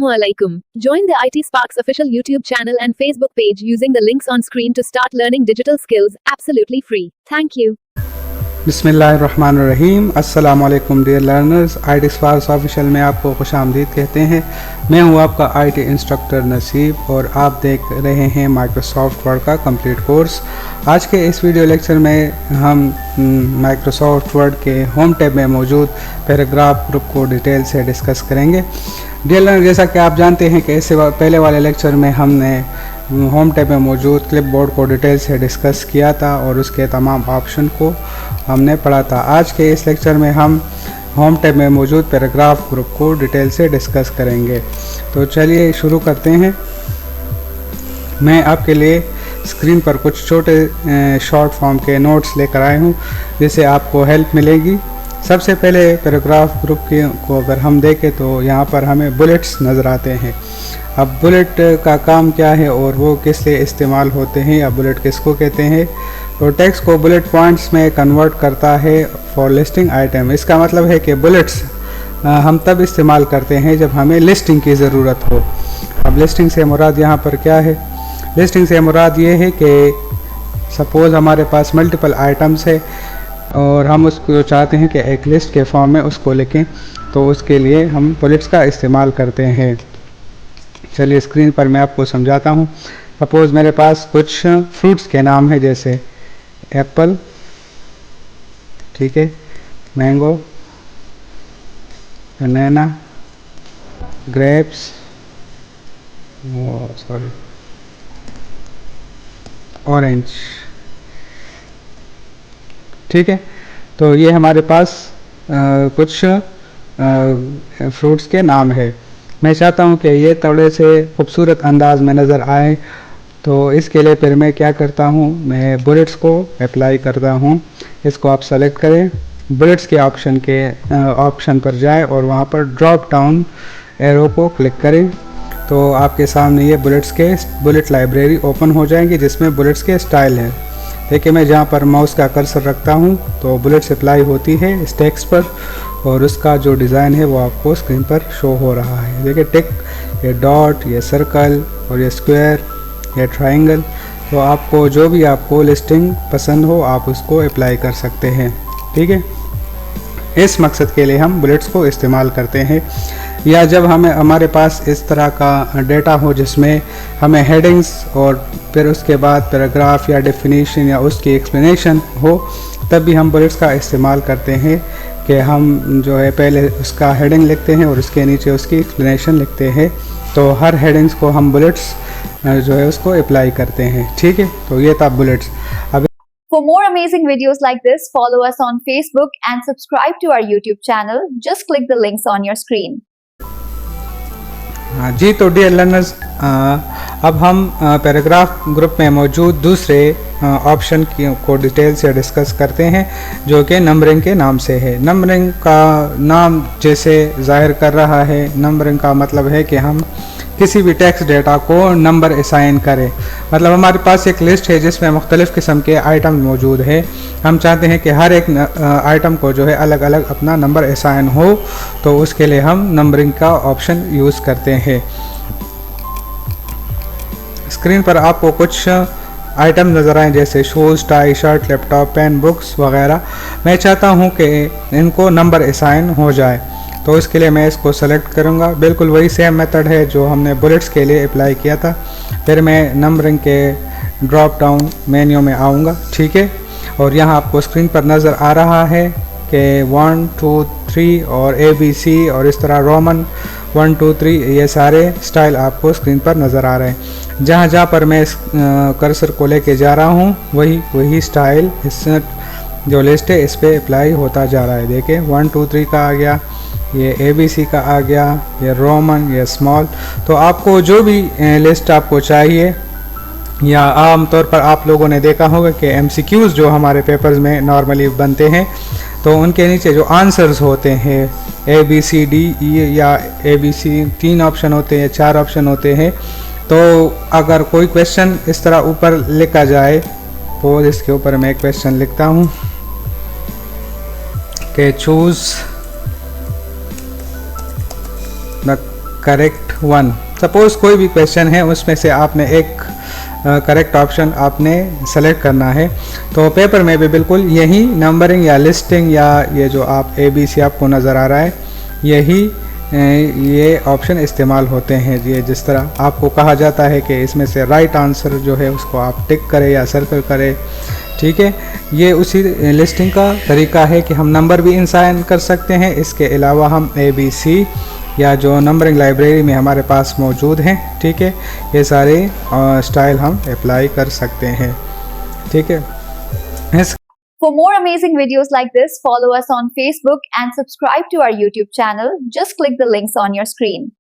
Assalamualaikum. Join the IT Sparks official YouTube channel and Facebook page using the links on screen to start learning digital skills absolutely free. Thank you. बिस्मिल्लाहिर्रहमानिर्रहीम। अस्सलाम वालेकुम dear learners, IT Sparks Official में आपको खुशामदीद कहते हैं। मैं हूं आपका IT इंस्ट्रक्टर नसीब और आप देख रहे हैं माइक्रोसॉफ्ट वर्ड का कंप्लीट कोर्स। आज के इस वीडियो लेक्चर में हम माइक्रोसॉफ्ट वर्ड के होम टैब में मौजूद पैराग्राफ ग्रुप को डिटेल से डिस्कस करेंगे। डियर लर्नर, जैसा कि आप जानते हैं कि इससे पहले वाले लेक्चर में हमने होम टैब में मौजूद क्लिपबोर्ड को डिटेल से डिस्कस किया था और उसके तमाम ऑप्शन को हमने पढ़ा था। आज के इस लेक्चर में हम होम टैब में मौजूद पैराग्राफ ग्रुप को डिटेल से डिस्कस करेंगे। तो चलिए शुरू करते हैं। मैं आपके लिए स्क्रीन पर कुछ छोटे शॉर्ट फॉर्म के नोट्स लेकर आया हूँ जिससे आपको हेल्प मिलेगी। सबसे पहले पैराग्राफ ग्रुप को अगर हम देखें तो यहाँ पर हमें बुलेट्स नज़र आते हैं। अब बुलेट का काम क्या है और वो किस लिए इस्तेमाल होते हैं या बुलेट किसको कहते हैं? तो टेक्स्ट को बुलेट पॉइंट्स में कन्वर्ट करता है फॉर लिस्टिंग आइटम। इसका मतलब है कि बुलेट्स हम तब इस्तेमाल करते हैं जब हमें लिस्टिंग की ज़रूरत हो। अब लिस्टिंग से मुराद यहाँ पर क्या है? लिस्टिंग से मुराद ये है कि सपोज़ हमारे पास मल्टीपल आइटम्स है और हम उसको चाहते हैं कि एक लिस्ट के फॉर्म में उसको लिखें, तो उसके लिए हम बुलेट्स का इस्तेमाल करते हैं। चलिए स्क्रीन पर मैं आपको समझाता हूँ। सपोज़ मेरे पास कुछ फ्रूट्स के नाम है जैसे एप्पल, ठीक है, मैंगो, बनाना, ग्रेप्स, ऑरेंज, ठीक है। तो ये हमारे पास कुछ फ्रूट्स के नाम है। मैं चाहता हूँ कि ये थोड़े से खूबसूरत अंदाज में नज़र आए, तो इसके लिए फिर मैं क्या करता हूँ, मैं बुलेट्स को अप्लाई करता हूँ। इसको आप सेलेक्ट करें, बुलेट्स के ऑप्शन पर जाएं और वहाँ पर ड्रॉप डाउन एरो को क्लिक करें। तो आपके सामने ये बुलेट लाइब्रेरी ओपन हो जाएंगी जिसमें बुलेट्स के स्टाइल हैं। देखिए मैं जहाँ पर माउस का कर्सर रखता हूँ तो बुलेट्स अप्लाई होती है इस टेक्स्ट पर और उसका जो डिज़ाइन है वो आपको स्क्रीन पर शो हो रहा है। देखिए टिक, ये डॉट, ये सर्कल और ये स्क्वायर, ये ट्रायंगल। तो आपको जो भी आपको लिस्टिंग पसंद हो आप उसको अप्लाई कर सकते हैं, ठीक है। इस मकसद के लिए हम बुलेट्स को इस्तेमाल करते हैं। या जब हमारे पास इस तरह का डेटा हो जिसमें हमें हेडिंग्स और फिर उसके बाद पैराग्राफ या डेफिनेशन या उसकी एक्सप्लेनेशन हो, तब भी हम बुलेट्स का इस्तेमाल करते हैं कि हम जो है पहले उसका हेडिंग लिखते हैं और उसके नीचे उसकी एक्सप्लेनेशन लिखते हैं। तो हर हेडिंग्स को हम बुलेट्स जो है उसको अप्लाई करते हैं, ठीक है। तो ये था बुलेट्स। अब For more amazing videos like this, follow us on Facebook and subscribe to our YouTube channel. Just click the links on your screen. जी, तो डियर लर्नर्स, अब हम पैराग्राफ ग्रुप में मौजूद दूसरे ऑप्शन को डिटेल से डिस्कस करते हैं जो कि नंबरिंग के नाम से है। नंबरिंग का नाम जैसे जाहिर कर रहा है, नंबरिंग का मतलब है कि हम किसी भी टेक्स्ट डेटा को नंबर असाइन करें। मतलब हमारे पास एक लिस्ट है जिसमें मुख्तलिफ़ किस्म के आइटम मौजूद है। हम चाहते हैं कि हर एक आइटम को जो है अलग अलग अपना नंबर असाइन हो, तो उसके लिए हम नंबरिंग का ऑप्शन यूज़ करते हैं। स्क्रीन पर आपको कुछ आइटम नज़र आए जैसे shoes, tie, shirt, laptop, pen, books वगैरह। मैं चाहता हूं कि इनको नंबर असाइन हो जाए, तो इसके लिए मैं इसको सेलेक्ट करूंगा। बिल्कुल वही सेम मेथड है जो हमने बुलेट्स के लिए अप्लाई किया था। फिर मैं नंबरिंग के ड्रॉप डाउन मेन्यू में आऊँगा, ठीक है। और यहाँ आपको स्क्रीन पर नज़र आ रहा है कि 1 2 3 और ABC और इस तरह रोमन 1 2 3 ये सारे स्टाइल आपको स्क्रीन पर नज़र आ रहे हैं। जहाँ जहाँ पर मैं इस कर्सर को लेके जा रहा हूँ वही स्टाइल इस जो लिस्ट है इस पर अप्लाई होता जा रहा है। देखिए 1 2 3 का आ गया, ये ABC का आ गया, ये रोमन, ये स्मॉल। तो आपको जो भी लिस्ट आपको चाहिए, या आम तौर पर आप लोगों ने देखा होगा कि MCQs जो हमारे पेपर्स में नॉर्मली बनते हैं, तो उनके नीचे जो आंसर्स होते हैं ABCDE या ABC 3 ऑप्शन होते हैं, 4 ऑप्शन होते हैं। तो अगर कोई क्वेश्चन इस तरह ऊपर लिखा जाए, तो इसके ऊपर मैं एक क्वेश्चन लिखता हूँ कि choose the correct one. Suppose कोई भी क्वेश्चन है उसमें से आपने एक करेक्ट ऑप्शन आपने सेलेक्ट करना है, तो पेपर में भी बिल्कुल यही नंबरिंग या लिस्टिंग या ये जो आप ABC आपको नज़र आ रहा है यही ये ऑप्शन इस्तेमाल होते हैं। ये जिस तरह आपको कहा जाता है कि इसमें से राइट आंसर जो है उसको आप टिक करें या सर्कल करें, ठीक है। ये उसी लिस्टिंग का तरीका है कि हम नंबर भी इंसान कर सकते हैं, इसके अलावा हम ABC या जो नंबरिंग लाइब्रेरी में हमारे पास मौजूद हैं, ठीक है, ये सारे स्टाइल हम अप्लाई कर सकते हैं, ठीक है। For more amazing videos like this, follow us on Facebook and subscribe to our YouTube channel. Just click the links on your screen.